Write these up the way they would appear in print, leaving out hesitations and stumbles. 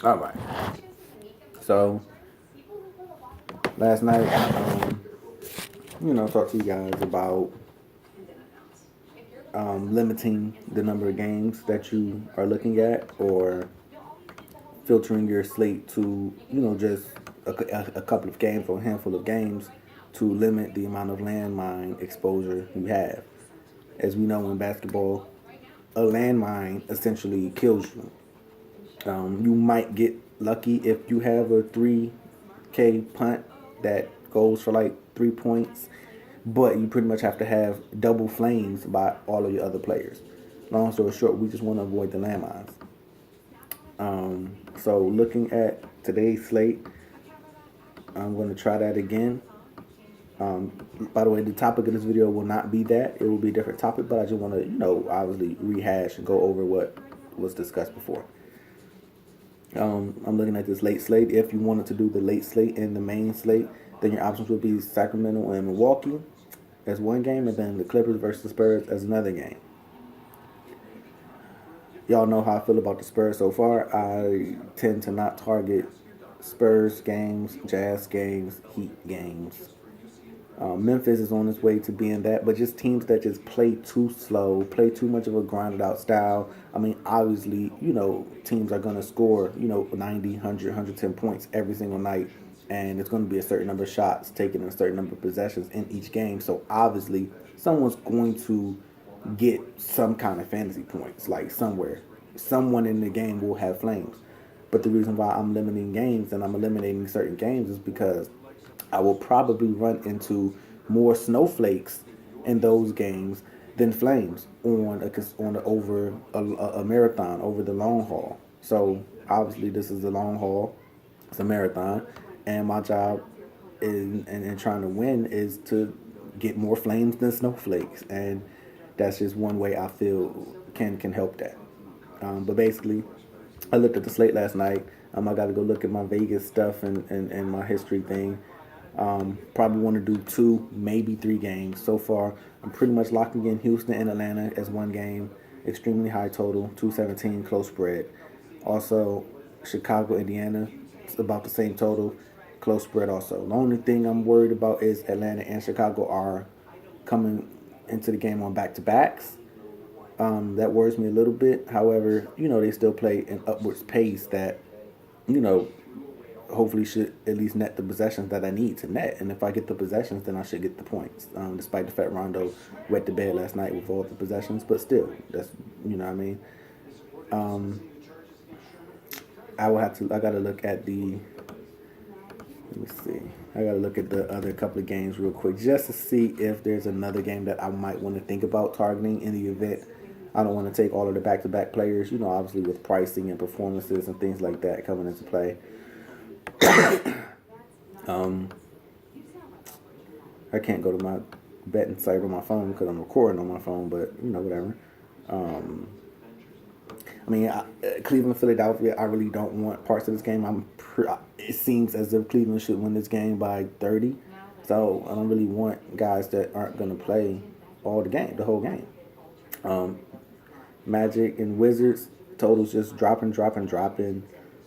All right. So last night, talked to you guys about limiting the number of games that you are looking at, or filtering your slate to, just a couple of games or a handful of games to limit the amount of landmine exposure you have. As we know in basketball, a landmine essentially kills you. You might get lucky if you have a 3K punt that goes for like 3 points, but you pretty much have to have double flames by all of your other players. Long story short, we just want to avoid the landmines. So looking at today's slate, I'm going to try that again. By the way, the topic of this video will not be that. It will be a different topic, but I just want to, obviously rehash and go over what was discussed before. I'm looking at this late slate. If you wanted to do the late slate and the main slate, then your options would be Sacramento and Milwaukee as one game, and then the Clippers versus the Spurs as another game. Y'all know how I feel about the Spurs so far. I tend to not target Spurs games, Jazz games, Heat games. Memphis is on its way to being that, but just teams that just play too slow, play too much of a grinded out style. I mean, obviously, teams are going to score, 90, 100, 110 points every single night, and it's going to be a certain number of shots taken in a certain number of possessions in each game. So obviously, someone's going to get some kind of fantasy points, like somewhere. Someone in the game will have flames. But the reason why I'm limiting games and I'm eliminating certain games is because I will probably run into more snowflakes in those games than flames over a marathon, over the long haul. So obviously this is a long haul, it's a marathon, and my job in trying to win is to get more flames than snowflakes, and that's just one way I feel can help that. But basically, I looked at the slate last night. I got to go look at my Vegas stuff and my history thing. Probably want to do 2, maybe 3 games. So far, I'm pretty much locking in Houston and Atlanta as one game. Extremely high total, 217, close spread. Also, Chicago, Indiana, it's about the same total, close spread also. The only thing I'm worried about is Atlanta and Chicago are coming into the game on back-to-backs. That worries me a little bit. However, they still play an upwards pace that, you know, hopefully should at least net the possessions that I need to net. And if I get the possessions, then I should get the points. Despite the fact Rondo wet the bed last night with all the possessions, but still, that's what I mean. I gotta look at the. Let me see. I gotta look at the other couple of games real quick just to see if there's another game that I might want to think about targeting in the event. I don't want to take all of the back-to-back players, obviously with pricing and performances and things like that coming into play. I can't go to my betting site on my phone because I'm recording on my phone, but whatever. Cleveland, Philadelphia. I really don't want parts of this game. It seems as if Cleveland should win this game by 30, so I don't really want guys that aren't going to play the whole game. Magic and Wizards totals just dropping.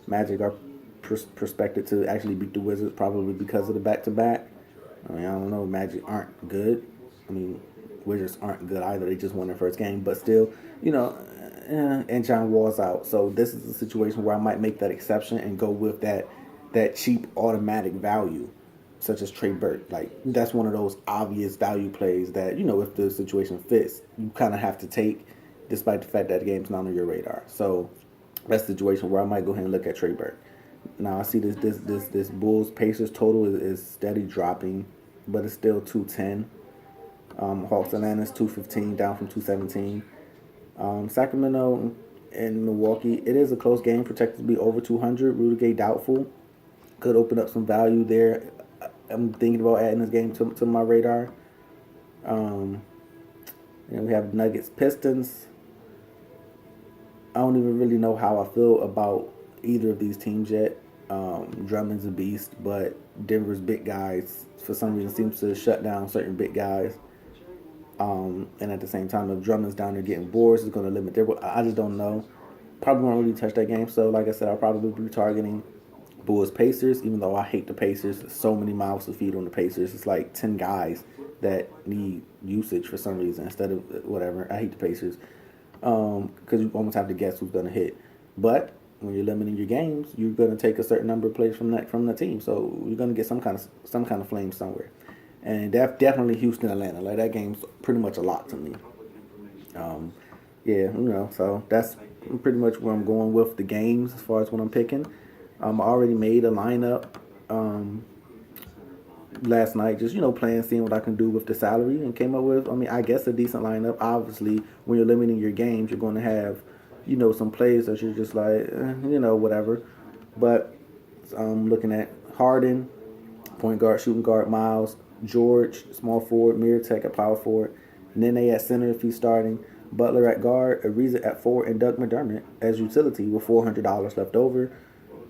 Magic are prospected to actually beat the Wizards probably because of the back-to-back. I don't know. Magic aren't good. Wizards aren't good either. They just won their first game, but still, and John Wall's out. So this is a situation where I might make that exception and go with that cheap automatic value, such as Trey Burke. Like, that's one of those obvious value plays that, if the situation fits, you kind of have to take, despite the fact that the game's not on your radar. So that's the situation where I might go ahead and look at Trey Burke. Now I see this Bulls Pacers total is steady dropping, but it's still 210. Hawks Atlanta's 215, down from 217. Sacramento and Milwaukee, it is a close game, projected to be over 200. Rudy Gay doubtful, could open up some value there. I'm thinking about adding this game to my radar. We have Nuggets Pistons. I don't even really know how I feel about either of these teams yet. Drummond's a beast, but Denver's big guys for some reason seems to shut down certain big guys. And at the same time, if Drummond's down there getting boards, it's going to limit their. I just don't know. probably won't really touch that game. So like I said, I'll probably be targeting Bulls Pacers, even though I hate the Pacers. There's so many mouths to feed on the Pacers. It's like 10 guys that need usage for some reason instead of whatever. I hate the Pacers because you almost have to guess who's going to hit. But when you're limiting your games, you're going to take a certain number of players from the team. So you're going to get some kind of flame somewhere. And definitely Houston, Atlanta. Like that game's pretty much a lot to me. Yeah, so that's pretty much where I'm going with the games as far as what I'm picking. I already made a lineup last night, just playing, seeing what I can do with the salary, and came up with, I guess, a decent lineup. Obviously, when you're limiting your games, you're going to have, some players that you're just like, whatever. But I'm looking at Harden, point guard, shooting guard, Miles, George, small forward, Tech at power forward, Nene at center if he's starting, Butler at guard, Ariza at forward, and Doug McDermott as utility with $400 left over.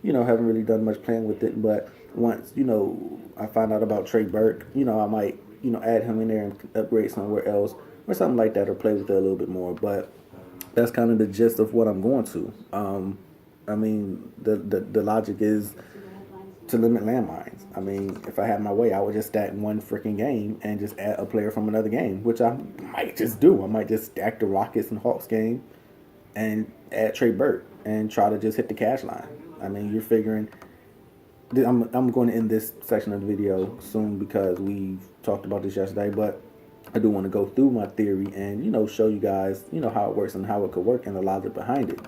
Haven't really done much playing with it, but once, I find out about Trey Burke, I might, add him in there and upgrade somewhere else or something like that, or play with it a little bit more. But that's kind of the gist of what I'm going to. The logic is to limit landmines. If I had my way, I would just stack one freaking game and just add a player from another game, which I might just do. I might just stack the Rockets and Hawks game and add Trey Burke and try to just hit the cash line. You're figuring. I'm going to end this section of the video soon because we talked about this yesterday, but I do want to go through my theory and, show you guys, how it works and how it could work and the logic behind it.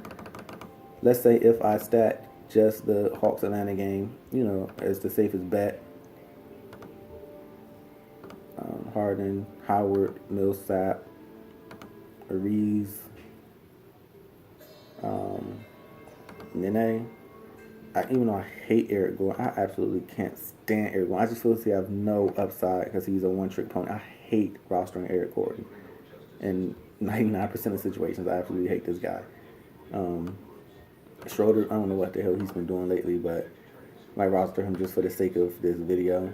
Let's say if I stack just the Hawks Atlanta game, as the safest bet. Harden, Howard, Millsap, Ariz, Nene. Even though I hate Eric Gordon, I absolutely can't stand Eric Gordon. I just feel as if he has no upside because he's a one-trick pony. I hate rostering Eric Gordon. In 99% of situations, I absolutely hate this guy. Schroeder, I don't know what the hell he's been doing lately, but I might roster him just for the sake of this video.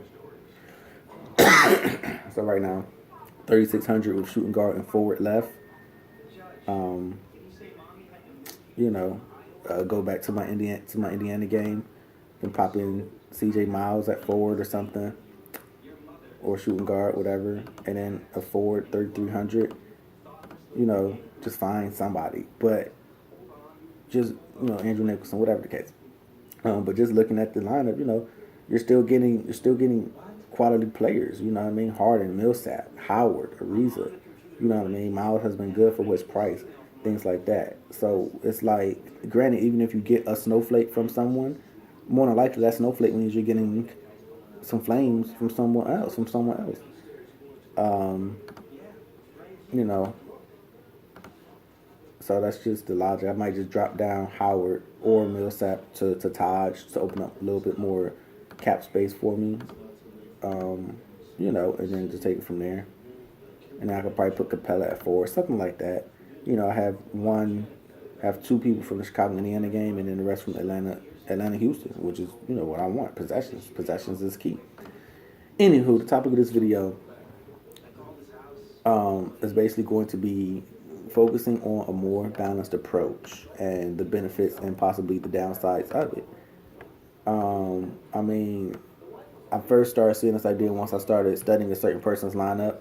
So right now, 3,600 with shooting guard and forward left. Go back to my Indiana game and pop in CJ Miles at forward or something, or shooting guard, whatever, and then a forward 3,300. Just find somebody, but just Andrew Nicholson, whatever the case. But just looking at the lineup, you're still getting quality players. Harden, Millsap, Howard, Ariza. Miles has been good for his price. Things like that. So it's like, granted, even if you get a snowflake from someone, more than likely that snowflake means you're getting some flames from someone else. So that's just the logic. I might just drop down Howard or Millsap to Taj to open up a little bit more cap space for me. And then just take it from there. And I could probably put Capella at 4, something like that. I have two people from the Chicago Indiana game, and then the rest from Atlanta Houston, which is what I want. Possessions is key. Anywho, the topic of this video is basically going to be focusing on a more balanced approach and the benefits and possibly the downsides of it. I first started seeing this idea once I started studying a certain person's lineup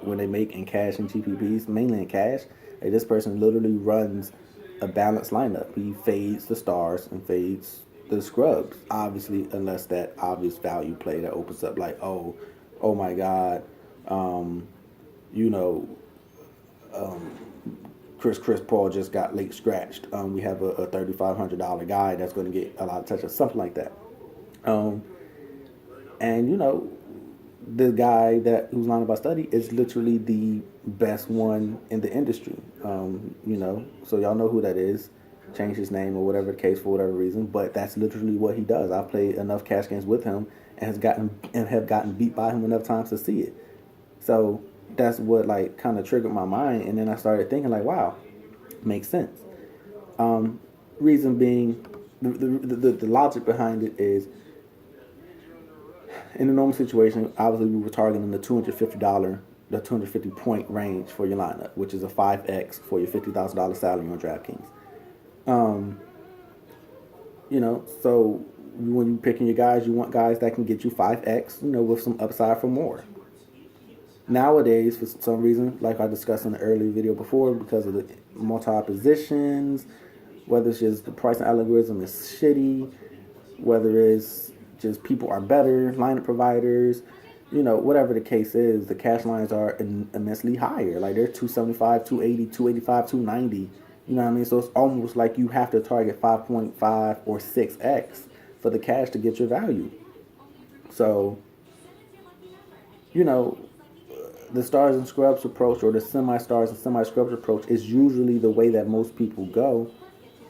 when they make in cash and GPPs, mainly in cash. Like, this person literally runs a balanced lineup. He fades the stars and fades the scrubs, obviously, unless that obvious value play that opens up like, oh my God, Chris Paul just got late scratched. We have a $3,500 guy that's going to get a lot of touches, something like that. The guy whose lineup I study is literally the best one in the industry. So y'all know who that is. Changed his name or whatever the case for whatever reason, but that's literally what he does. I played enough cash games with him and have gotten beat by him enough times to see it. So that's what kind of triggered my mind, and then I started thinking wow, makes sense. Reason being, the logic behind it is, in a normal situation, obviously we were targeting the $250 point range for your lineup, which is a 5x for your $50,000 salary on DraftKings. Um, so when you're picking your guys, you want guys that can get you 5x, with some upside for more. Nowadays, for some reason, like I discussed in the early video before, because of the multi-positions, whether it's just the pricing algorithm is shitty, whether it's just people are better, lineup providers, whatever the case is, the cash lines are immensely higher. Like they're 275, 280, 285, 290. You know what I mean? So it's almost like you have to target 5.5 or 6x for the cash to get your value. So, you know, the stars and scrubs approach, or the semi-stars and semi-scrubs approach, is usually the way that most people go.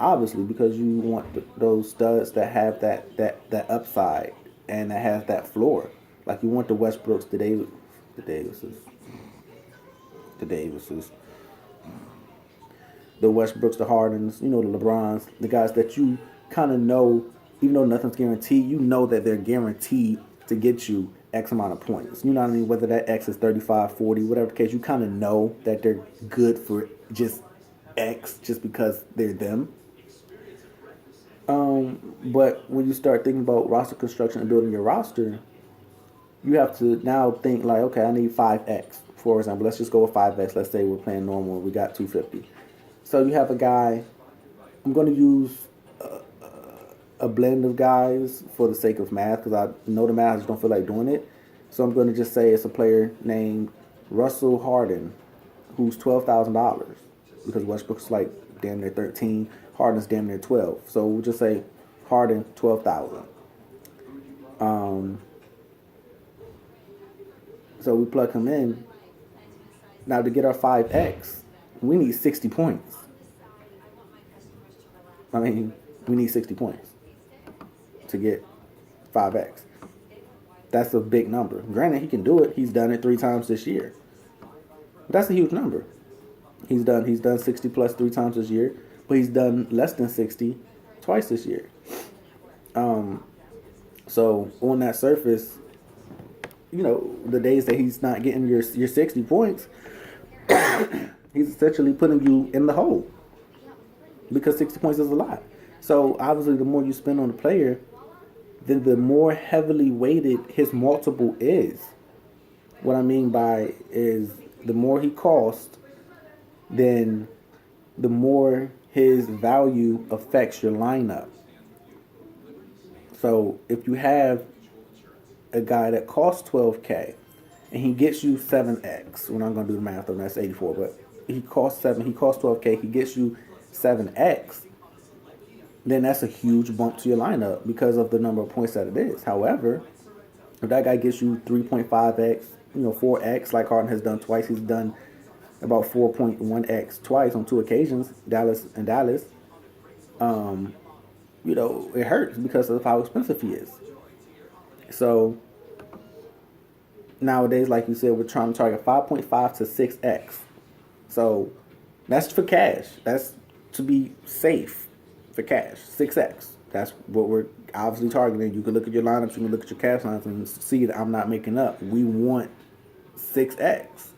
Obviously, because you want those studs that have that upside and that has that floor. Like you want the Westbrooks, the Davises, the Davises, the Westbrooks, the Hardens, the LeBrons, the guys that you kind of know, even though nothing's guaranteed, you know that they're guaranteed to get you X amount of points. You know what I mean? Whether that X is 35, 40, whatever the case, you kind of know that they're good for just X just because they're them. But when you start thinking about roster construction and building your roster, you have to now think like, okay, I need 5x. For example, let's just go with 5x. Let's say we're playing normal. We got 250. So you have a guy. I'm going to use a blend of guys for the sake of math because I know the math. I just don't feel like doing it. So I'm going to just say it's a player named Russell Harden, who's $12,000 because Westbrook's like damn near 13. Harden's damn near 12. So we'll just say Harden 12,000. So we plug him in. Now to get our 5x, we need 60 points. I mean, we need 60 points to get 5x. That's a big number. Granted, he can do it. He's done it 3 times this year. But that's a huge number. He's done 60 plus 3 times this year, but he's done less than 60 twice this year. So on that surface, the days that he's not getting your 60 points, he's essentially putting you in the hole because 60 points is a lot. So obviously, the more you spend on the player, then the more heavily weighted his multiple is. What I mean by is the more he costs, then the more his value affects your lineup. So if you have a guy that costs 12K and he gets you 7x, we're not going to do the math on that's 84, but he costs 12K, he gets you 7x, then that's a huge bump to your lineup because of the number of points that it is. However, if that guy gets you 3.5x, 4x, like Harden has done twice, he's done about 4.1x twice on 2 occasions, Dallas, it hurts because of how expensive he is. So nowadays, like you said, we're trying to target 5.5 to 6x. So that's for cash. That's to be safe for cash. 6x. That's what we're obviously targeting. You can look at your lineups, you can look at your cash lines and see that I'm not making up. We want 6x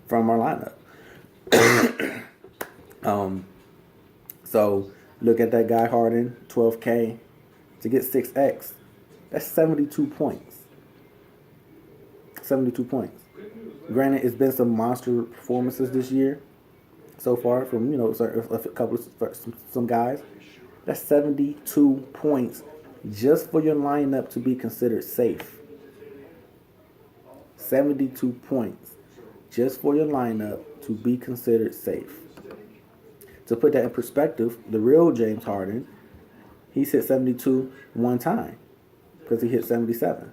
from our lineup. So look at that guy Harden, 12K to get 6x. That's 72 points. 72 points. Granted, it's been some monster performances this year so far from a couple of some guys. That's 72 points just for your lineup to be considered safe. 72 points just for your lineup to be considered safe. To put that in perspective, the real James Harden, he's hit 72 one time because he hit 77.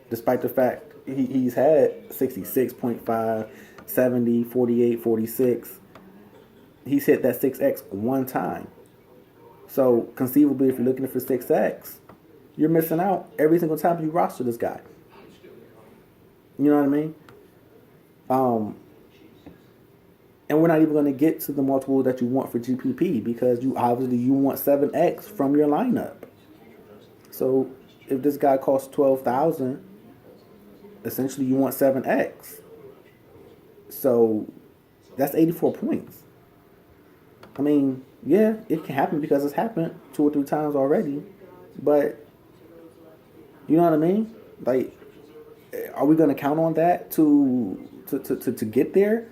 Despite the fact he's had 66.5, 70, 48, 46. He's hit that 6x one time. So conceivably, if you're looking for 6x, you're missing out every single time you roster this guy. You know what I mean? And we're not even going to get to the multiple that you want for GPP because you want 7x from your lineup. So if this guy costs 12,000, essentially you want 7x. So that's 84 points. I mean, Yeah, it can happen because it's happened 2 or 3 times already. But you know what I mean? Like, are we going to count on that to get there?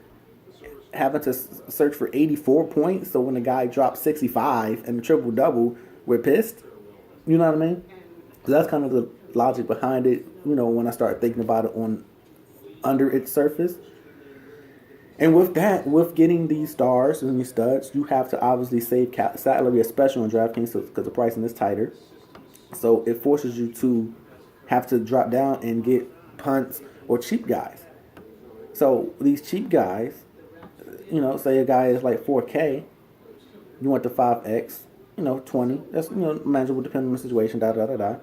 Having to search for 84 points, so when the guy drops 65 and the triple double, we're pissed. You know what I mean? So that's kind of the logic behind it. You know, when I start thinking about it on under its surface. And with that, with getting these stars and these studs, you have to obviously save salary, especially on DraftKings, because the pricing is tighter. So it forces you to have to drop down and get punts or cheap guys. So these cheap guys, you know, say a guy is like 4K, you want the 5X, you know, 20. That's, you know, manageable depending on the situation, da da da da.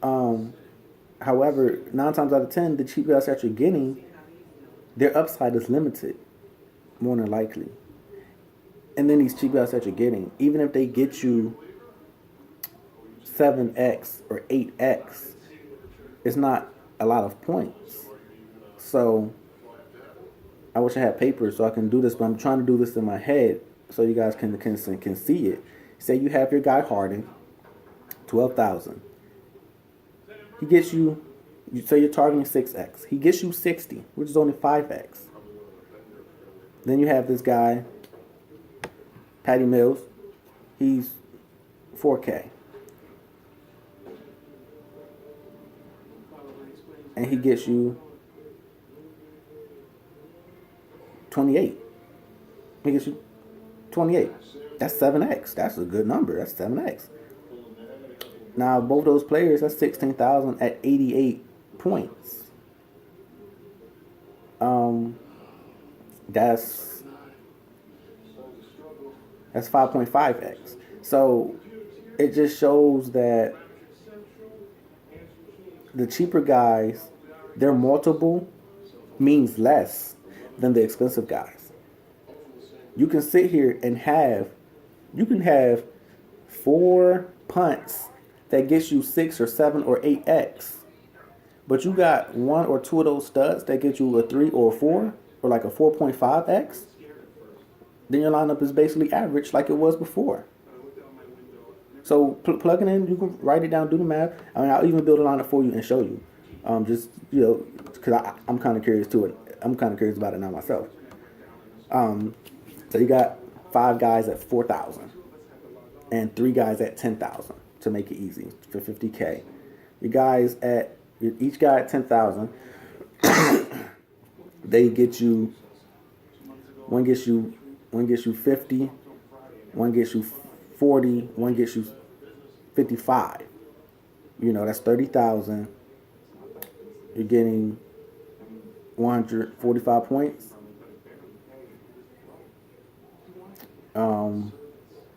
Um, However, 9 times out of 10, the cheap guys that you're getting, their upside is limited, more than likely. And then these cheap guys that you're getting, even if they get you 7X or 8X, it's not a lot of points. So I wish I had paper so I can do this, but I'm trying to do this in my head so you guys can see it. Say you have your guy Harden, 12,000. He gets you. You say you're targeting 6X. He gets you 60, which is only 5X. Then you have this guy, Patty Mills. He's 4K. And he gets you 28. He gets you 28. That's 7X. That's a good number. That's 7X. Now, both those players, that's 16,000 at 88 points. That's 5.5X. So it just shows that the cheaper guys, their multiple means less than the expensive guys. You can sit here and you can have 4 punts that gets you 6 or 7 or 8X. But you got 1 or 2 of those studs that get you a 3 or a 4 or like a 4.5X. Then your lineup is basically average like it was before. So plug it in, you can write it down, do the math. I mean, I'll even build a lineup for you and show you. Just, you know, because I'm kind of curious to it. I'm kind of curious about it now myself. So you got 5 guys at 4,000 and 3 guys at 10,000 to make it easy for 50K. Your guys at each guy at 10,000. They get you. One gets you 50. One gets you 40. One gets you 55. You know, that's 30,000. You're getting 145 points.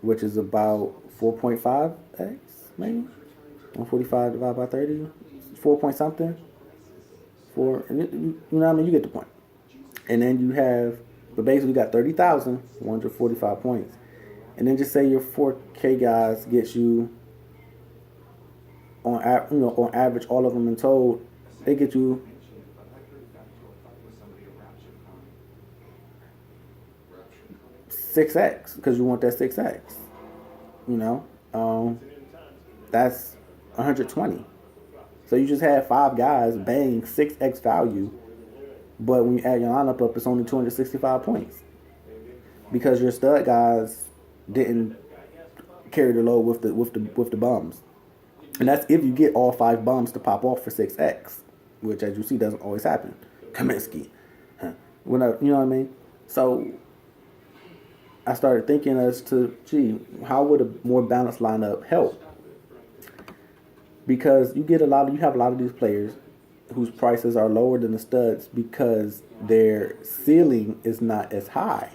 Which is about 4.5x, maybe? 145 divided by 30, 4 point something. You know what I mean? You get the point. And then you have, but basically you got 30,000, 145 points. And then just say your 4K guys gets you, on average, all of them in total, they get you 6X, because you want that 6X. You know, that's 120. So you just had 5 guys bang 6X value, but when you add your lineup up, it's only 265 points because your stud guys didn't carry the load with the bums, and that's if you get all 5 bums to pop off for 6X, which as you see doesn't always happen. Kaminsky, you know what I mean? So I started thinking as to, how would a more balanced lineup help? Because you have a lot of these players whose prices are lower than the studs because their ceiling is not as high.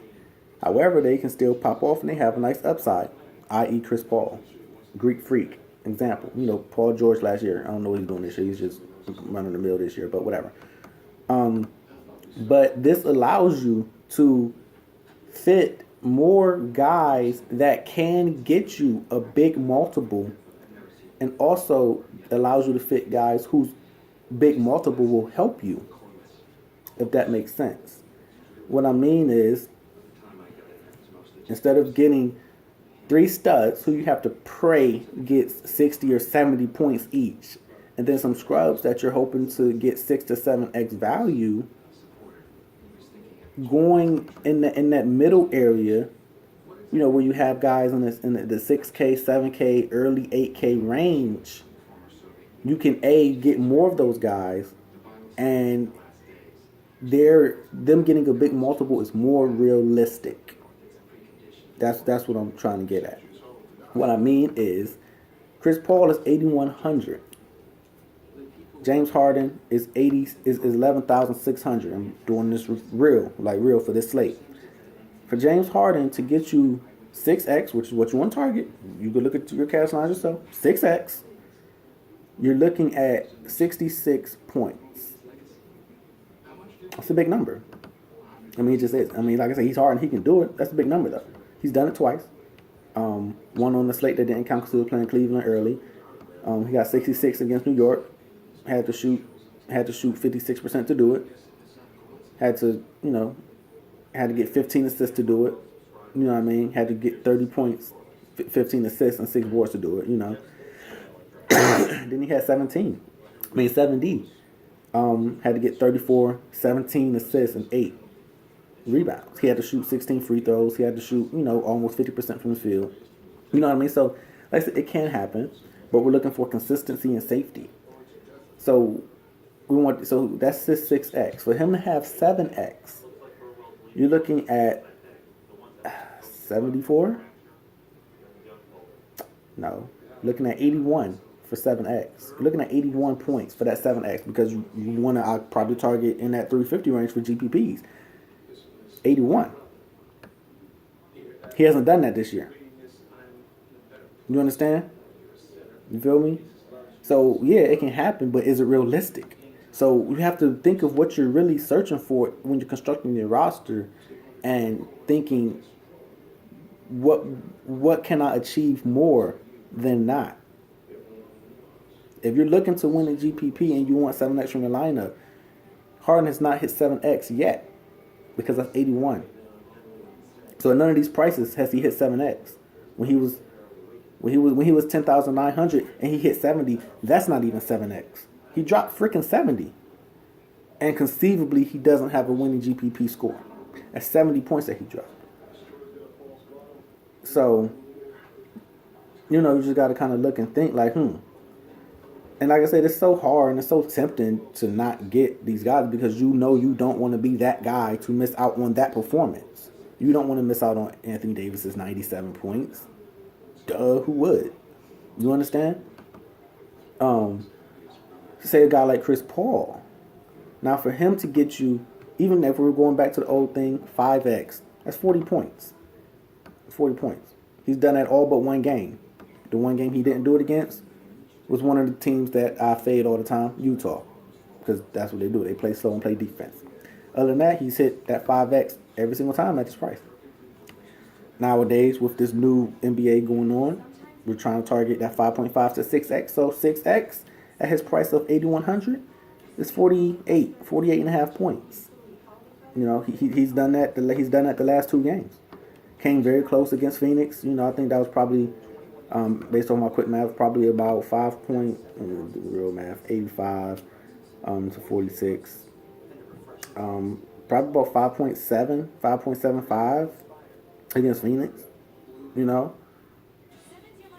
However, they can still pop off and they have a nice upside, i.e. Chris Paul, Greek Freak, example. You know, Paul George last year. I don't know what he's doing this year. He's just running the mill this year, but whatever. But this allows you to fit more guys that can get you a big multiple, and also allows you to fit guys whose big multiple will help you, if that makes sense. What I mean is, Instead of getting three studs who you have to pray gets 60 or 70 points each, and then some scrubs that you're hoping to get 6 to 7x value, going in that middle area, where you have guys in the 6K, 7K, early 8K range, you can get more of those guys, and them getting a big multiple is more realistic. That's what I'm trying to get at. What I mean is, Chris Paul is 8,100. James Harden is 11,600. I'm doing this real for this slate. For James Harden to get you 6x, which is what you want to target, you can look at your cash lines yourself. 6x, you're looking at 66 points. That's a big number. I mean, it just is. I mean, like I said, he's Harden. He can do it. That's a big number, though. He's done it twice. One on the slate that didn't count because he was playing Cleveland early. He got 66 against New York. Had to shoot 56% to do it. Had to get 15 assists to do it. You know what I mean? Had to get 30 points, 15 assists, and 6 boards to do it. Then he had 70. Had to get 34, 17 assists, and 8 rebounds. He had to shoot 16 free throws. He had to shoot, almost 50% from the field. You know what I mean? So, like I said, it can happen, but we're looking for consistency and safety. So that's his 6x. For him to have 7x, you're looking at 74? No. Looking at 81 for 7x. You're looking at 81 points for that 7x because you want to probably target in that 350 range for GPPs. 81. He hasn't done that this year. You understand? You feel me? So, yeah, it can happen, but is it realistic? So you have to think of what you're really searching for when you're constructing your roster and thinking, what can I achieve more than not? If you're looking to win a GPP and you want 7x from your lineup, Harden has not hit 7x yet because that's 81. So at none of these prices has he hit 7x. When he was 10,900 and he hit 70, that's not even 7x. He dropped freaking 70. And conceivably he doesn't have a winning GPP score. That's 70 points that he dropped. So, you just got to kind of look and think like, And like I said, it's so hard and it's so tempting to not get these guys because you don't want to be that guy to miss out on that performance. You don't want to miss out on Anthony Davis's 97 points. Duh, who would? You understand? Say a guy like Chris Paul. Now for him to get you, even if we're going back to the old thing, 5x, that's 40 points. 40 points. He's done that all but one game. The one game he didn't do it against was one of the teams that I fade all the time, Utah. Because that's what they do. They play slow and play defense. Other than that, he's hit that 5x every single time at this price. Nowadays, with this new NBA going on, we're trying to target that 5.5 to 6x. So 6x at his price of 8,100 is 48 and a half points. He's done that. He's done that the last 2 games. Came very close against Phoenix. I think that was probably, based on my quick math, probably about 85 to 46. Probably about 5.7, 5.75 against Phoenix.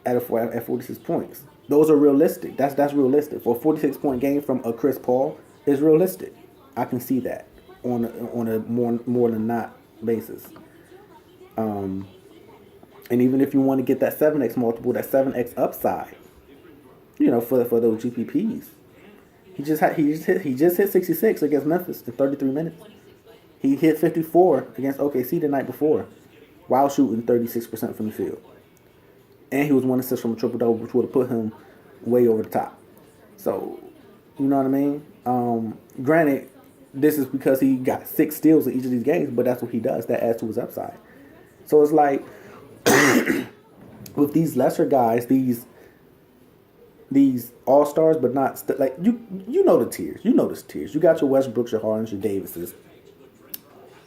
At 46 points. Those are realistic. That's realistic. For a 46-point game from a Chris Paul is realistic. I can see that on a more than not basis. And even if you want to get that 7x multiple, that 7x upside, for those GPPs, he just hit 66 against Memphis in 33 minutes. He hit 54 against OKC the night before, while shooting 36% from the field. And he was 1 assist from a triple-double, which would have put him way over the top. So, you know what I mean? Granted, this is because he got 6 steals in each of these games, but that's what he does. That adds to his upside. So it's like, with these lesser guys, these all-stars, but not, you know the tiers. You know the tiers. You got your Westbrooks, your Hardens, your Davises.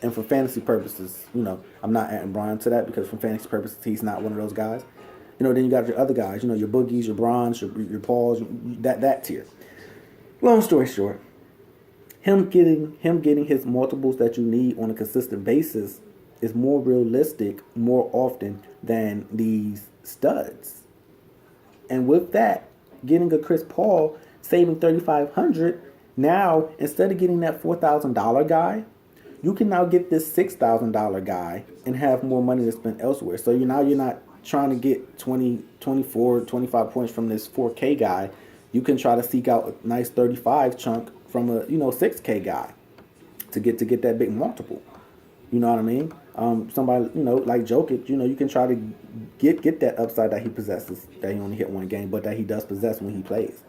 And for fantasy purposes, I'm not adding Bron to that because for fantasy purposes, he's not one of those guys. Then you got your other guys, your Boogies, your Brons, your Pauls, that tier. Long story short, him getting his multiples that you need on a consistent basis is more realistic more often than these studs. And with that, getting a Chris Paul, saving $3,500, now instead of getting that $4,000 guy, you can now get this $6,000 guy and have more money to spend elsewhere. So you're not trying to get 20, 24, 25 points from this 4K guy. You can try to seek out a nice 35 chunk from a 6K guy to get that big multiple. You know what I mean? Somebody like Jokic, you can try to get that upside that he possesses, that he only hit one game, but that he does possess when he plays.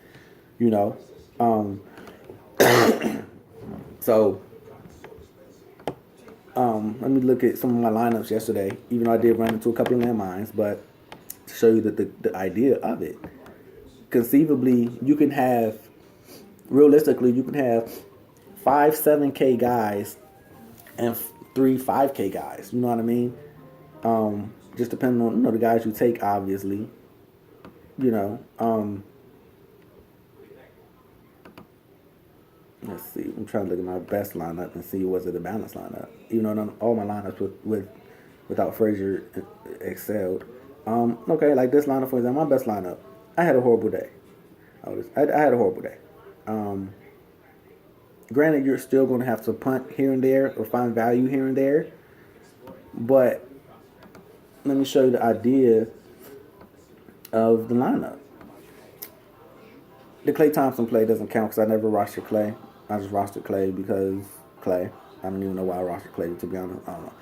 So let me look at some of my lineups yesterday, even though I did run into a couple of landmines, but to show you the idea of it. Conceivably, realistically, you can have 5 7K guys and 3 5K guys. You know what I mean? Just depending on the guys you take, obviously. Let's see. I'm trying to look at my best lineup and see was it a balanced lineup. Even though all my lineups without Frazier excelled. Okay, like this lineup, for example, my best lineup. I had a horrible day. I had a horrible day. Granted, you're still going to have to punt here and there or find value here and there. But let me show you the idea of the lineup. The Klay Thompson play doesn't count because I never rostered Klay. I just rostered Klay because Klay. I don't even know why I rostered Klay, to be honest. I don't know.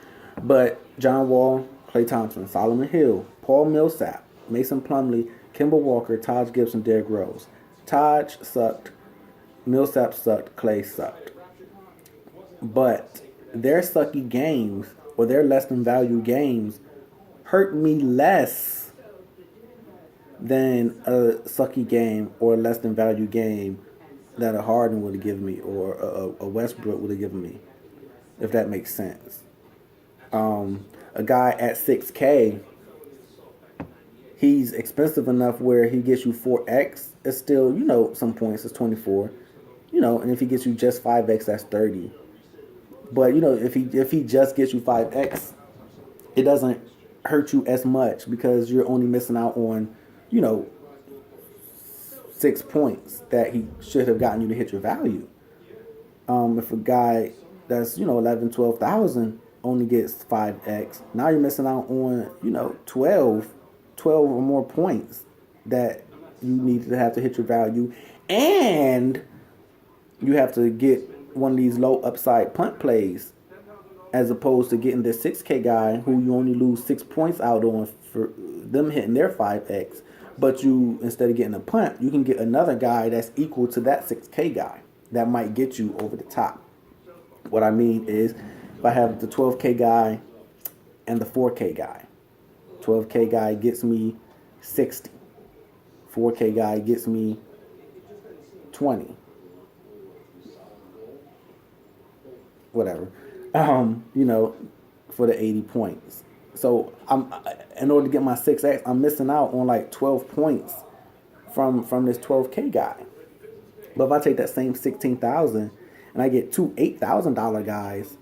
But John Wall, Klay Thompson, Solomon Hill, Paul Millsap, Mason Plumlee, Kemba Walker, Taj Gibson, Derrick Rose. Taj sucked. Millsap sucked. Klay sucked. But their sucky games or their less than value games hurt me less than a sucky game or a less than value game that a Harden would have given me or a Westbrook would have given me, if that makes sense. A guy at 6K, he's expensive enough where he gets you 4X. It's still, some points. It's 24. And if he gets you just 5X, that's 30. But, if he just gets you 5X, it doesn't hurt you as much because you're only missing out on, 6 points that he should have gotten you to hit your value. If a guy that's, 11, 12,000 only gets 5X, now you're missing out on, 12 or more points that you need to have to hit your value. And you have to get one of these low upside punt plays as opposed to getting this 6K guy who you only lose 6 points out on for them hitting their 5X. But you, instead of getting a punt, you can get another guy that's equal to that 6K guy that might get you over the top. What I mean is, if I have the 12K guy and the 4K guy, 12K guy gets me 60. 4K guy gets me 20. Whatever. For the 80 points. So in order to get my 6X, I'm missing out on like 12 points from this 12K guy. But if I take that same 16,000 and I get 2 $8,000 guys,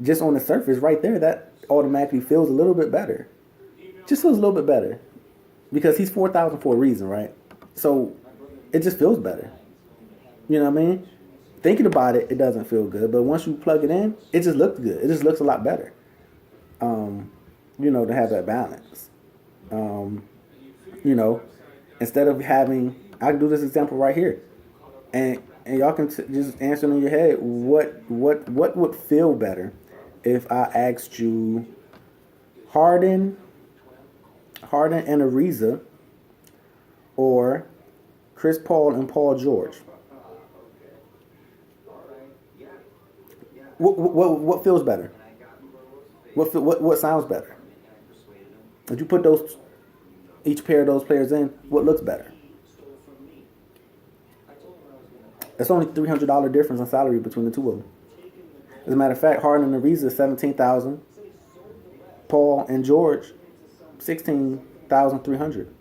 just on the surface right there, that automatically feels a little bit better. Just feels a little bit better because he's 4,000 for a reason, right? So it just feels better. You know what I mean? Thinking about it, it doesn't feel good, but once you plug it in, it just looks good. It just looks a lot better. To have that balance. Instead of having, I can do this example right here, and y'all can just answer in your head what would feel better if I asked you Harden and Ariza, or Chris Paul and Paul George. What feels better? What sounds better? If you put each pair of those players in, what looks better? That's only $300 difference in salary between the two of them. As a matter of fact, Harden and Ariza 17,000. Paul and George 16,300.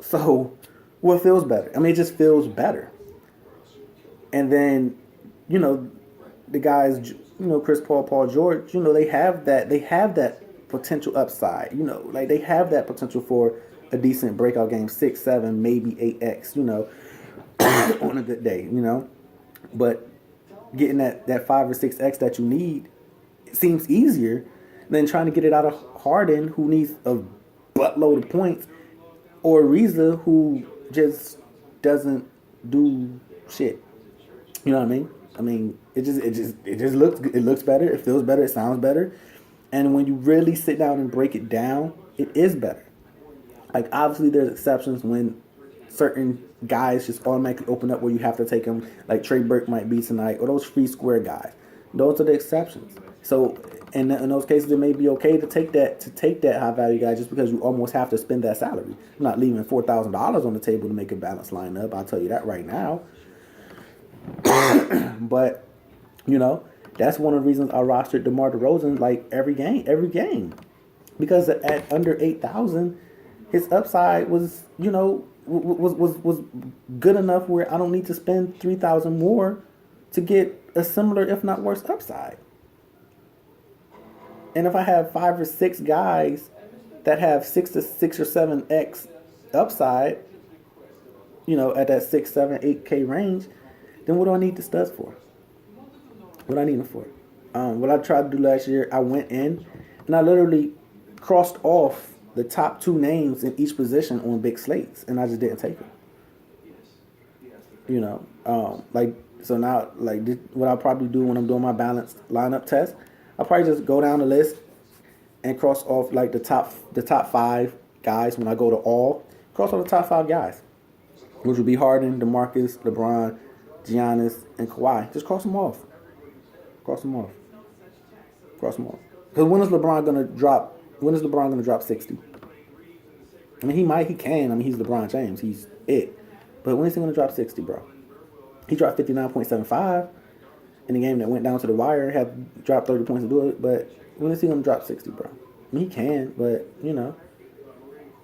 So, what feels better? I mean, it just feels better. And then, you know, the guys, Chris Paul, Paul George, they have that potential upside. Like they have that potential for a decent breakout game, 6, 7, maybe 8x. On a good day. But getting that 5 or 6x that you need seems easier than trying to get it out of Harden, who needs a buttload of points, or Ariza, who just doesn't do shit. You know what I mean? I mean, it looks better, it feels better, it sounds better, and when you really sit down and break it down, it is better. Like obviously, there's exceptions when certain guys just automatically open up where you have to take them, like Trey Burke might be tonight, or those free square guys. Those are the exceptions. So in those cases, it may be okay to take that high value guy just because you almost have to spend that salary. I'm not leaving $4,000 on the table to make a balanced lineup. I'll tell you that right now. But that's one of the reasons I rostered DeMar DeRozan like every game, because at under 8,000, his upside was was good enough where I don't need to spend 3,000 more to get a similar, if not worse, upside. And if I have 5 or 6 guys that have 6 or 7x upside, at that 6, 7, 8K range, then what do I need the studs for? What do I need them for? What I tried to do last year, I went in and I literally crossed off the top 2 names in each position on big slates, and I just didn't take them. So now, what I'll probably do when I'm doing my balanced lineup test, I'll probably just go down the list and cross off like the top 5 guys. When I go to all, cross off the top 5 guys, which would be Harden, DeMarcus, LeBron, Giannis, and Kawhi. Just cross them off. Because when is LeBron gonna drop 60? I mean, he can. I mean, he's LeBron James. He's it. But when is he gonna drop 60, bro? He dropped 59.75 in the game that went down to the wire. Had dropped 30 points to do it. But when is he gonna drop 60, bro? I mean, he can, but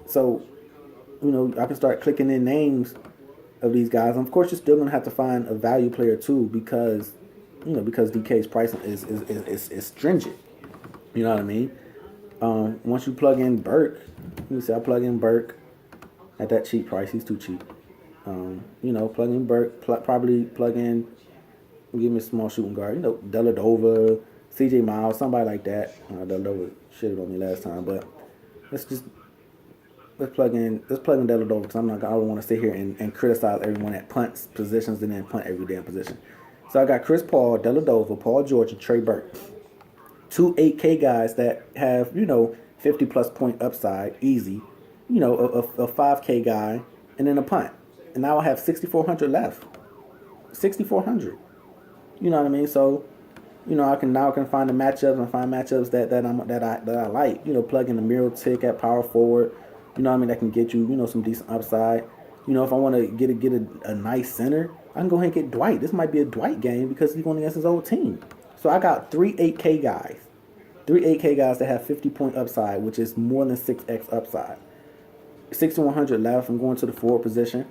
So, I can start clicking in names of these guys. And of course, you're still gonna have to find a value player too, because DK's pricing is stringent. You know what I mean? Once you plug in Burke, let me say I plug in Burke at that cheap price. He's too cheap. Plug in Burke. Probably plug in. Give me a small shooting guard. Deladova, CJ Miles, somebody like that. Deladova shitted on me last time, but let's plug in Deladova, because I don't want to sit here and criticize everyone that punts positions and then punt every damn position. So I got Chris Paul, Deladova, Paul George, and Trey Burke. 2 8K guys that have 50 plus point upside, easy. A 5K guy, and then a punt. And now I have 6,400 left. 6,400. You know what I mean? So, I can find the matchups and find matchups that I like. Plug in the Miro tick at power forward. You know what I mean? That can get you some decent upside. If I want to get a nice center, I can go ahead and get Dwight. This might be a Dwight game because he's going against his old team. So I got 3 8K guys. 3 8K guys that have 50 point upside, which is more than 6x upside. 6,100 left. I'm going to the forward position.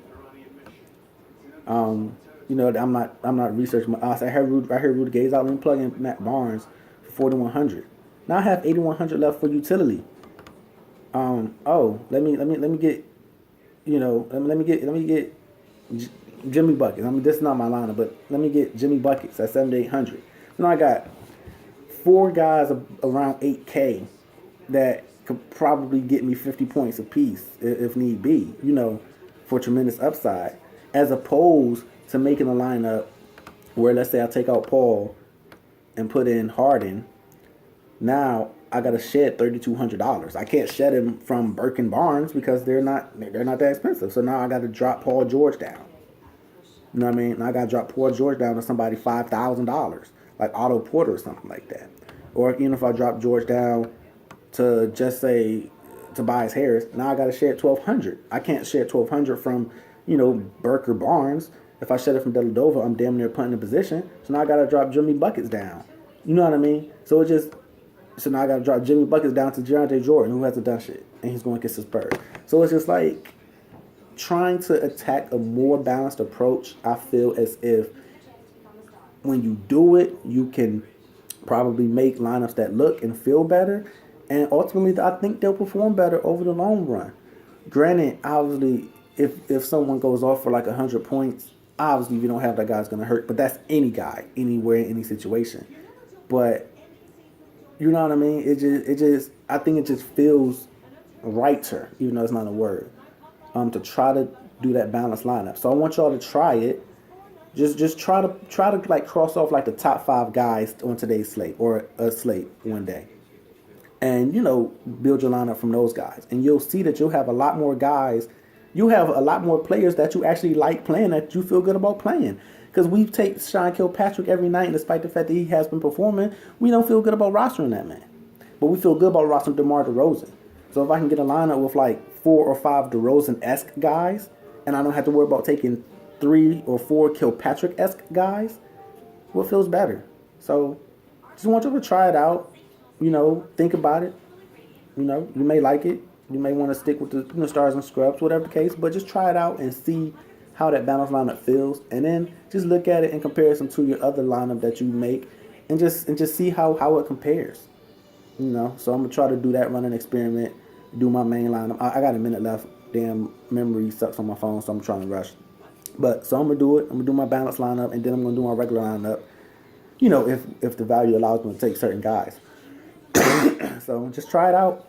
I'm not researching my odds. I heard Rudy Gay's out. Let me plug in Matt Barnes for 4,100. Now I have 8,100 left for utility. Let me get Jimmy Buckets. I mean, this is not my lineup, but let me get Jimmy Buckets at 7,800. So now I got 4 guys around 8K that could probably get me 50 points apiece if need be, for tremendous upside, as opposed to making a lineup where, let's say I take out Paul and put in Harden. Now I got to shed $3,200. I can't shed him from Burke and Barnes because they're not that expensive. So now I got to drop Paul George down. You know what I mean? Now I got to drop Paul George down to somebody $5,000, like Otto Porter or something like that. Or if I drop George down to just say Tobias Harris, now I got to shed $1,200. I can't shed $1,200 from Burke or Barnes If I shut it from Deladova, I'm damn near punting the position. So now I gotta drop Jimmy Buckets down. You know what I mean? So now I gotta drop Jimmy Buckets down to DeAndre Jordan, who hasn't done shit, and he's going against the Spurs. So it's just like trying to attack a more balanced approach. I feel as if when you do it, you can probably make lineups that look and feel better, and ultimately, I think they'll perform better over the long run. Granted, obviously, if someone goes off for like 100 points, obviously you don't have that guy's gonna hurt. But that's any guy, anywhere, in any situation. But you know what I mean? I think it just feels righter, even though it's not a word, to try to do that balanced lineup. So I want y'all to try it. Just try to like cross off like the top 5 guys on today's slate or a slate one day, and build your lineup from those guys, and you'll see that you'll have a lot more guys. You have a lot more players that you actually like playing, that you feel good about playing. Because we take Sean Kilpatrick every night, and despite the fact that he has been performing, we don't feel good about rostering that man. But we feel good about rostering DeMar DeRozan. So if I can get a lineup with like 4 or 5 DeRozan-esque guys, and I don't have to worry about taking 3 or 4 Kilpatrick-esque guys, what feels better? So just want you to try it out. Think about it. You may like it. You may want to stick with the stars and scrubs, whatever the case, but just try it out and see how that balanced lineup feels, and then just look at it in comparison to your other lineup that you make, and just see how it compares. So I'm gonna try to do that, run an experiment, do my main lineup. I got a minute left. Damn, memory sucks on my phone, so I'm trying to rush. But so I'm gonna do it. I'm gonna do my balanced lineup, and then I'm gonna do my regular lineup. If the value allows me to take certain guys. So just try it out.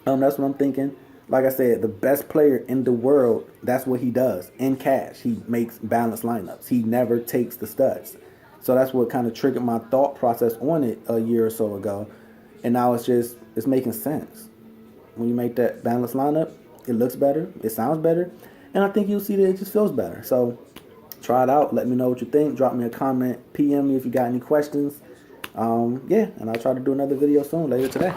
That's what I'm thinking. Like I said, the best player in the world, that's what he does. In cash, he makes balanced lineups. He never takes the studs. So that's what kind of triggered my thought process on it a year or so ago. And now it's making sense. When you make that balanced lineup, it looks better, it sounds better, and I think you'll see that it just feels better. So try it out. Let me know what you think. Drop me a comment. PM me if you got any questions. And I'll try to do another video soon, later today.